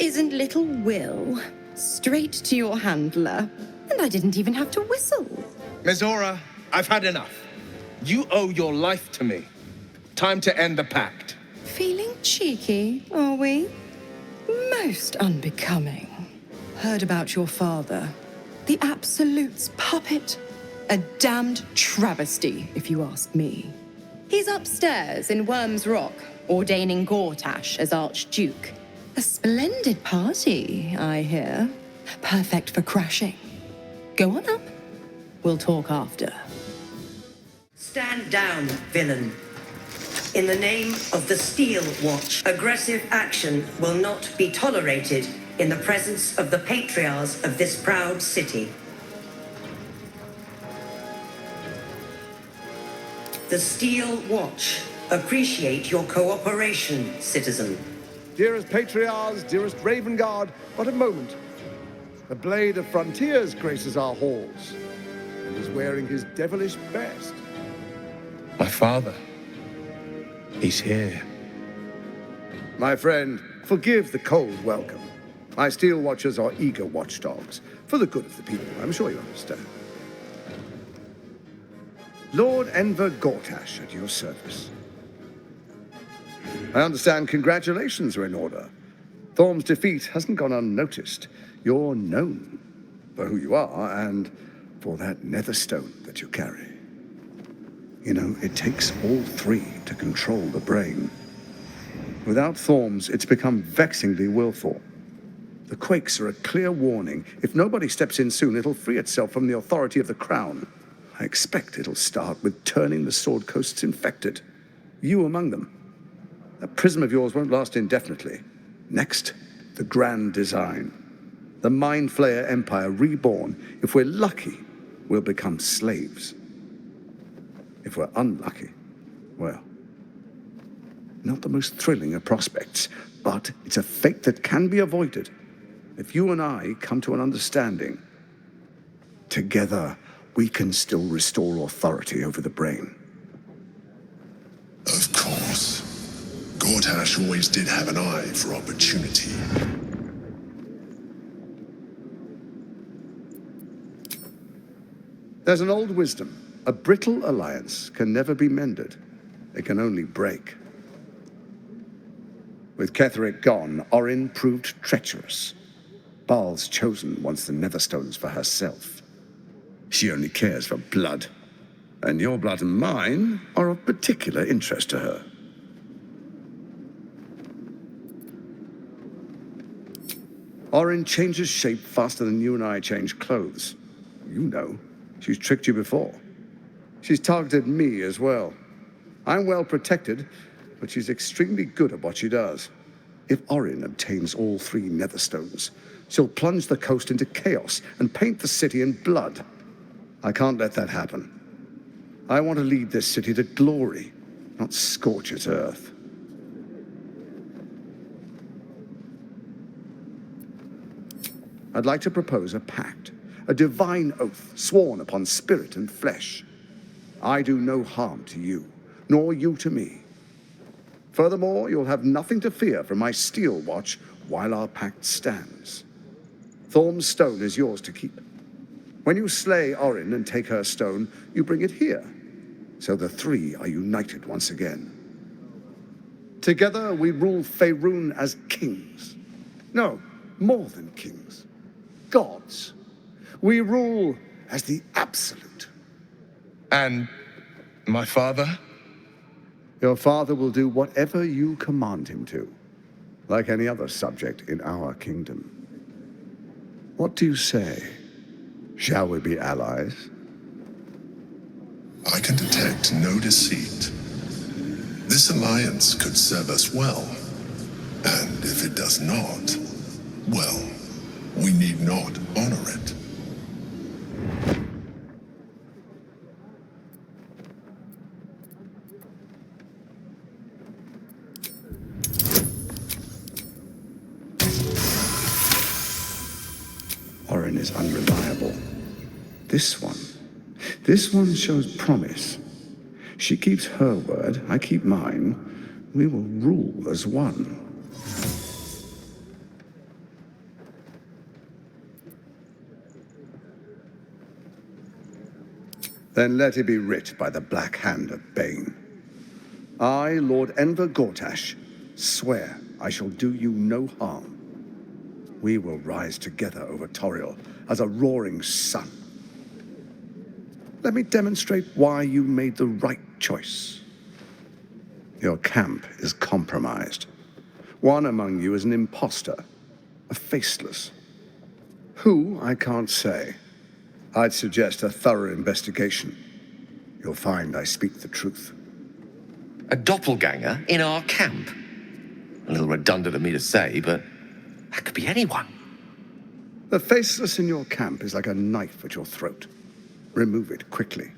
isn't little Will. Straight to your handler. And I didn't even have to whistle. Mizora, I've had enough. You owe your life to me. Time to end the pact. Feeling cheeky, are we? Most unbecoming. Heard about your father. The Absolute's puppet. A damned travesty, if you ask me. He's upstairs in Worm's Rock, ordaining Gortash as Archduke. A splendid party, I hear. Perfect for crashing. Go on up. We'll talk after. Stand down, villain. In the name of the Steel Watch, aggressive action will not be tolerated in the presence of the patriarchs of this proud city. The Steel Watch appreciate your cooperation, citizen. Dearest Patriarchs, dearest Raven Guard, but a moment. The Blade of Frontiers graces our halls, and is wearing his devilish best. My father. He's here. My friend, forgive the cold welcome. My Steel Watchers are eager watchdogs, for the good of the people, I'm sure you understand. Lord Enver Gortash at your service. I understand congratulations are in order. Thorm's defeat hasn't gone unnoticed. You're known for who you are and for that netherstone that you carry. You know, it takes all three to control the brain. Without Thorm's, it's become vexingly willful. The quakes are a clear warning. If nobody steps in soon, it'll free itself from the authority of the crown. I expect it'll start with turning the Sword Coasts infected. You among them. That prism of yours won't last indefinitely. Next, the grand design. The Mind Flayer Empire reborn. If we're lucky, we'll become slaves. If we're unlucky, well, not the most thrilling of prospects, but it's a fate that can be avoided if you and I come to an understanding. Together, we can still restore authority over the brain. Of course. Gortash always did have an eye for opportunity. There's an old wisdom. A brittle alliance can never be mended. It can only break. With Ketheric gone, Orin proved treacherous. Baal's chosen wants the Netherstones for herself. She only cares for blood. And your blood and mine are of particular interest to her. Orin changes shape faster than you and I change clothes. You know, she's tricked you before. She's targeted me as well. I'm well protected, but she's extremely good at what she does. If Orin obtains all three Netherstones, she'll plunge the coast into chaos and paint the city in blood. I can't let that happen. I want to lead this city to glory, not scorch its earth. I'd like to propose a pact, a divine oath sworn upon spirit and flesh. I do no harm to you, nor you to me. Furthermore, you'll have nothing to fear from my Steel Watch while our pact stands. Thorm's stone is yours to keep. When you slay Orin and take her stone, you bring it here, so the three are united once again. Together we rule Faerun as kings. No, more than kings. Gods. We rule as the Absolute. And my father? Your father will do whatever you command him to, like any other subject in our kingdom. What do you say? Shall we be allies? I can detect no deceit. This alliance could serve us well. And if it does not, well, we need not honor it. Orin is unreliable. This one shows promise. She keeps her word, I keep mine. We will rule as one. Then let it be writ by the black hand of Bane. I, Lord Enver Gortash, swear I shall do you no harm. We will rise together over Toriel as a roaring sun. Let me demonstrate why you made the right choice. Your camp is compromised. One among you is an imposter, a faceless. Who, I can't say. I'd suggest a thorough investigation. You'll find I speak the truth. A doppelganger in our camp? A little redundant of me to say, but that could be anyone. The faceless in your camp is like a knife at your throat. Remove it quickly,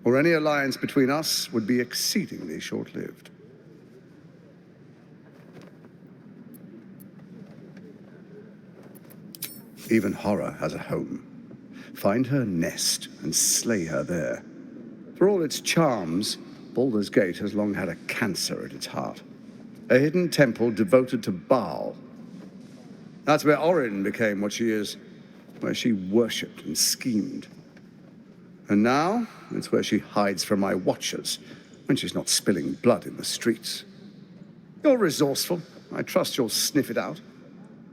or any alliance between us would be exceedingly short-lived. Even horror has a home. Find her nest and slay her there. For all its charms, Baldur's Gate has long had a cancer at its heart. A hidden temple devoted to Baal. That's where Orin became what she is, where she worshipped and schemed. And now, it's where she hides from my watchers, when she's not spilling blood in the streets. You're resourceful. I trust you'll sniff it out.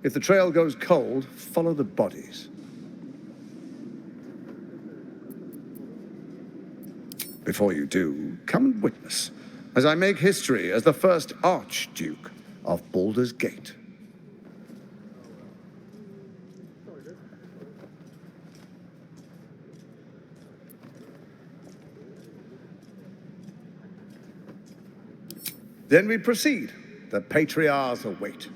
If the trail goes cold, follow the bodies. Before you do, come and witness, as I make history as the first Archduke of Baldur's Gate. Then we proceed. The patriarchs await.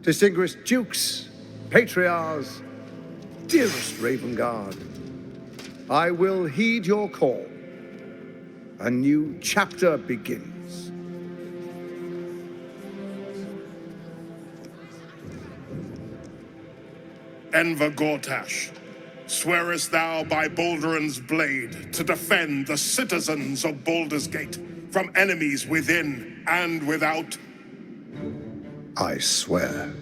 Distinguished dukes, patriarchs, dearest Ravengard, I will heed your call. A new chapter begins. Enver Gortash, swearest thou by Balduran's blade to defend the citizens of Baldur's Gate from enemies within and without? I swear.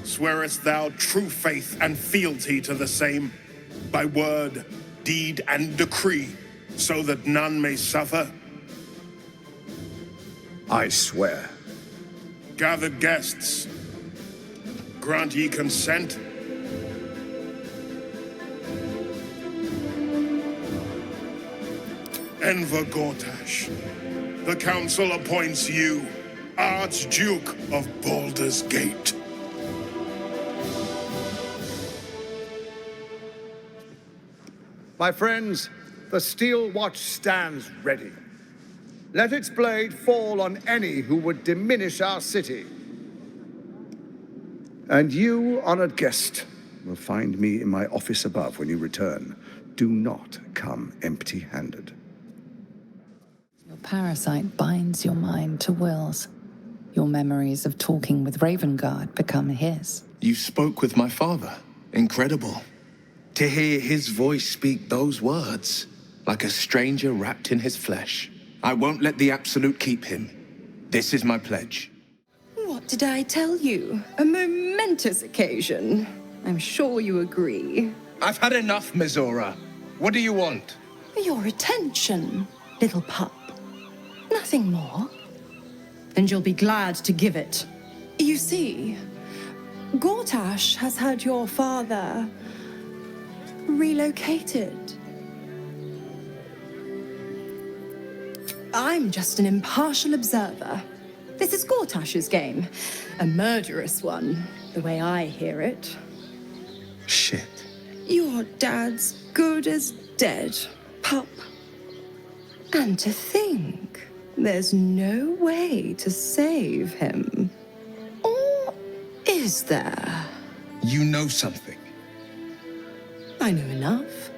Swearest thou true faith and fealty to the same, by word, deed, and decree, so that none may suffer? I swear. Gathered guests, grant ye consent? Enver Gortash, the council appoints you Archduke of Baldur's Gate. My friends, the Steel Watch stands ready. Let its blade fall on any who would diminish our city. And you, honored guest, will find me in my office above when you return. Do not come empty-handed. Your parasite binds your mind to Will's. Your memories of talking with Ravengard become his. You spoke with my father. Incredible. To hear his voice speak those words, like a stranger wrapped in his flesh. I won't let the Absolute keep him. This is my pledge. What did I tell you? A momentous occasion. I'm sure you agree. I've had enough, Mizora. What do you want? Your attention, little pup. Nothing more. And you'll be glad to give it. You see, Gortash has had your father relocated. I'm just an impartial observer. This is Gortash's game. A murderous one, the way I hear it. Shit. Your dad's good as dead, pup. And to think, there's no way to save him. Or is there? You know something. I know enough.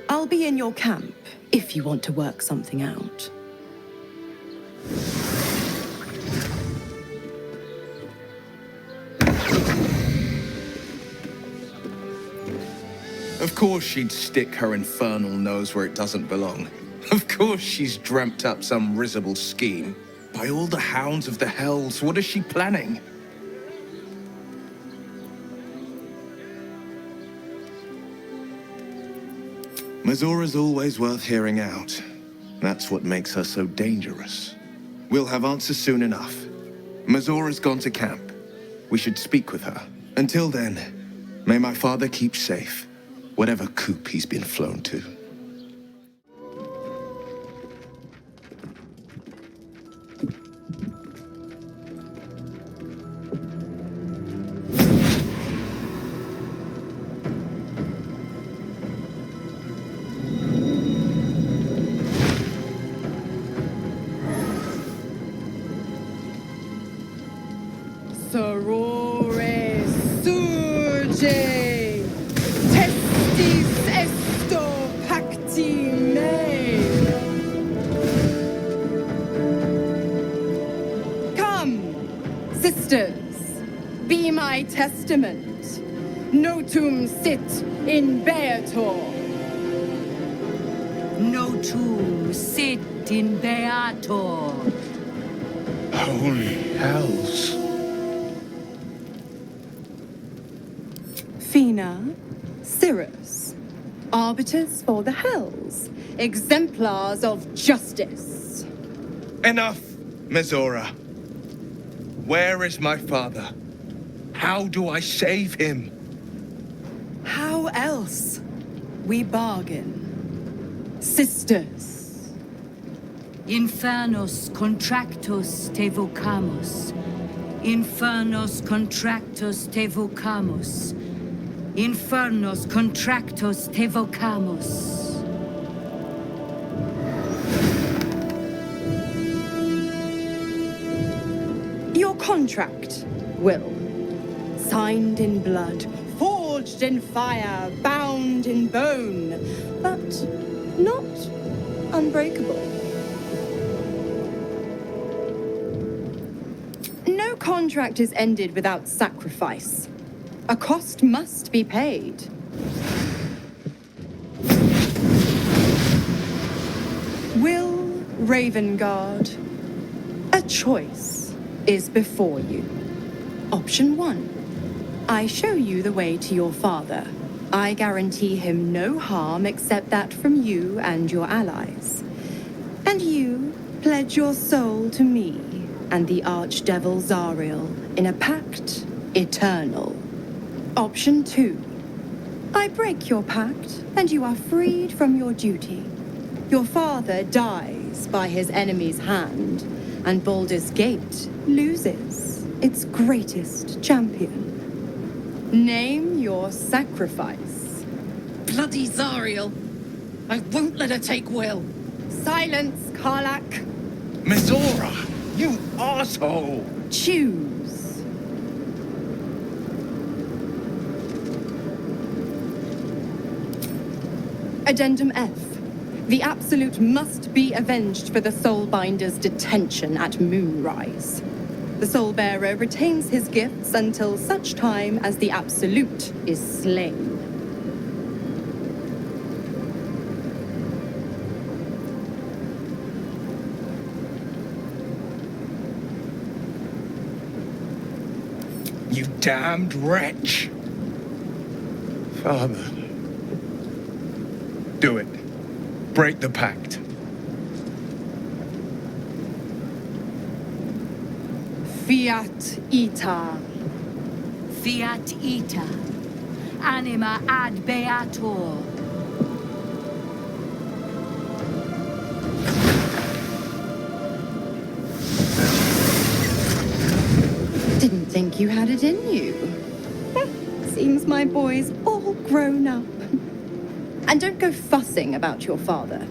I'll be in your camp if you want to work something out. Of course she'd stick her infernal nose where it doesn't belong. Of course she's dreamt up some risible scheme. By all the hounds of the hells, what is she planning? Mizora's always worth hearing out. That's what makes her so dangerous. We'll have answers soon enough. Mizora's gone to camp. We should speak with her. Until then, may my father keep safe, whatever coop he's been flown to. Sorore surge, testis esto pacti me. Come, sisters, be my testament. Notum sit in beator. Notum sit in beator. Holy hells. Fina, Cirrus, arbiters for the hells, exemplars of justice. Enough, Mizora. Where is my father? How do I save him? How else? We bargain. Sisters. Infernos contractus te vocamus. Infernos contractus te vocamus. Infernos contractus te vocamus. Your contract, Will. Signed in blood, forged in fire, bound in bone, but not unbreakable. No contract is ended without sacrifice. A cost must be paid. Will Ravengard, a choice is before you. Option 1. I show you the way to your father. I guarantee him no harm except that from you and your allies. And you pledge your soul to me and the archdevil Zariel in a pact eternal. Option 2. I break your pact, and you are freed from your duty. Your father dies by his enemy's hand, and Baldur's Gate loses its greatest champion. Name your sacrifice. Bloody Zariel! I won't let her take Will. Silence, Karlak. Mizora, you asshole! Choose. Addendum F. The Absolute must be avenged for the Soulbinder's detention at Moonrise. The Soulbearer retains his gifts until such time as the Absolute is slain. You damned wretch! Father. Do it. Break the pact. Fiat Ita. Fiat ita. Anima ad beator. Didn't think you had it in you. Seems my boy's all grown up. And don't go fussing about your father.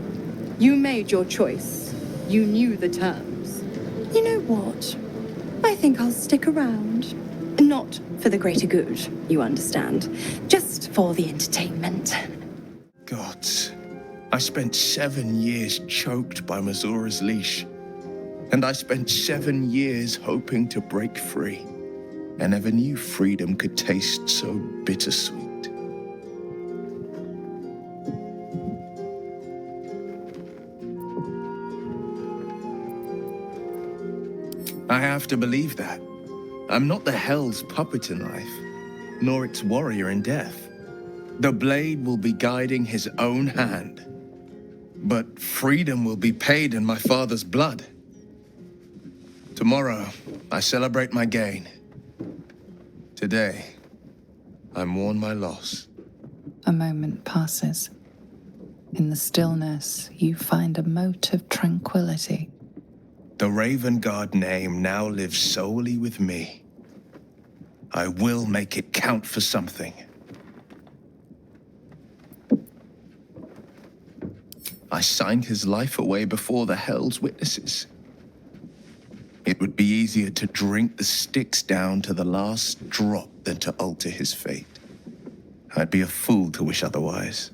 You made your choice. You knew the terms. You know what? I think I'll stick around. Not for the greater good, you understand. Just for the entertainment. Gods, I spent 7 years choked by Mizora's leash. And I spent 7 years hoping to break free. I never knew freedom could taste so bittersweet. I have to believe that. I'm not the Hell's puppet in life, nor its warrior in death. The blade will be guiding his own hand, but freedom will be paid in my father's blood. Tomorrow, I celebrate my gain. Today, I mourn my loss. A moment passes. In the stillness, you find a mote of tranquility. The Raven Guard name now lives solely with me. I will make it count for something. I signed his life away before the Hell's witnesses. It would be easier to drink the Styx down to the last drop than to alter his fate. I'd be a fool to wish otherwise.